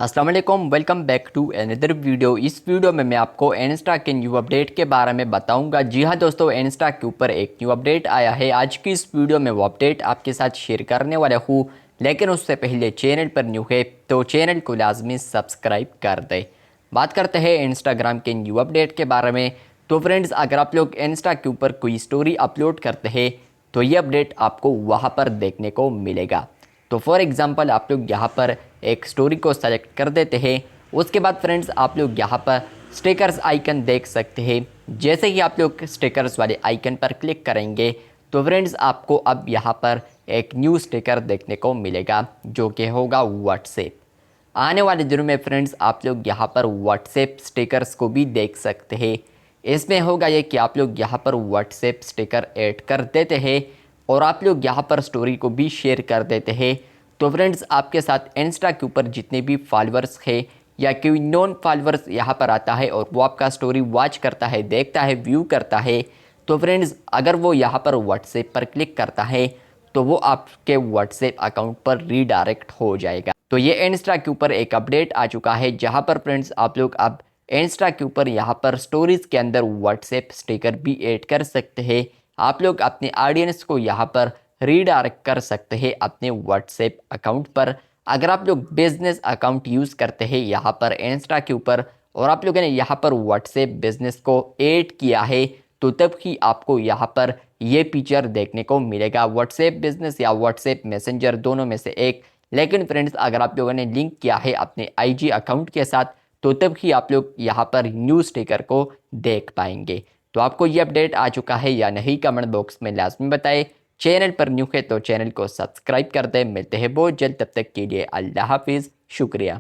अस्सलाम वालेकुम, welcome back to another video. इस वीडियो में मैं आपको इंस्टा के न्यू अपडेट के बारे में बताऊंगा। जी हाँ दोस्तों, इंस्टा के ऊपर एक न्यू अपडेट आया है। आज की इस वीडियो में वो अपडेट आपके साथ शेयर करने वाला हूँ, लेकिन उससे पहले चैनल पर न्यू है तो चैनल को लाजमी सब्सक्राइब कर दें। बात करते हैं इंस्टाग्राम के न्यू अपडेट के बारे में। तो फ्रेंड्स, अगर आप लोग इंस्टा के ऊपर कोई स्टोरी अपलोड करते हैं तो ये अपडेट आपको वहाँ पर देखने को मिलेगा। तो फॉर एग्ज़ाम्पल आप लोग यहाँ पर एक स्टोरी को सेलेक्ट कर देते हैं। उसके बाद फ्रेंड्स आप लोग यहाँ पर स्टिकर्स आइकन देख सकते हैं। जैसे ही आप लोग स्टिकर्स वाले आइकन पर क्लिक करेंगे तो फ्रेंड्स आपको अब यहाँ पर एक न्यू स्टिकर देखने को मिलेगा, जो कि होगा व्हाट्सएप। आने वाले दिनों में फ्रेंड्स आप लोग यहाँ पर व्हाट्सएप स्टिकर्स को भी देख सकते हैं। इसमें होगा ये कि आप लोग यहाँ पर व्हाट्सएप स्टिकर ऐड कर देते हैं और आप लोग यहाँ पर स्टोरी को भी शेयर कर देते हैं। तो फ्रेंड्स आपके साथ इंस्टा के ऊपर जितने भी फॉलोअर्स है या कोई नॉन फॉलोअर्स यहाँ पर आता है और वो आपका स्टोरी वॉच करता है, देखता है, व्यू करता है, तो फ्रेंड्स अगर वो यहाँ पर व्हाट्सएप पर क्लिक करता है तो वो आपके व्हाट्सएप अकाउंट पर रीडायरेक्ट हो जाएगा। तो ये इंस्टा के ऊपर एक अपडेट आ चुका है, जहाँ पर फ्रेंड्स आप लोग अब इंस्टा के ऊपर यहाँ पर स्टोरीज़ के अंदर व्हाट्सएप स्टिकर भी ऐड कर सकते हैं। आप लोग अपने ऑडियंस को यहाँ पर रीडायरेक्ट कर सकते हैं अपने व्हाट्सएप अकाउंट पर। अगर आप लोग बिजनेस अकाउंट यूज़ करते हैं यहाँ पर इंस्टा के ऊपर और आप लोगों ने यहाँ पर व्हाट्सएप बिजनेस को ऐड किया है, तो तब ही आपको यहाँ पर ये फीचर देखने को मिलेगा, व्हाट्सएप बिजनेस या व्हाट्सएप मैसेंजर, दोनों में से एक। लेकिन फ्रेंड्स अगर आप लोगों ने लिंक किया है अपने आईजी अकाउंट के साथ तो तब ही आप लोग यहाँ पर न्यू स्टिकर को देख पाएंगे। तो आपको ये अपडेट आ चुका है या नहीं, कमेंट बॉक्स में लाजमी बताएं। चैनल पर न्यू है तो चैनल को सब्सक्राइब कर दें। मिलते हैं बहुत जल्द, तब तक के लिए अल्लाह हाफिज़, शुक्रिया।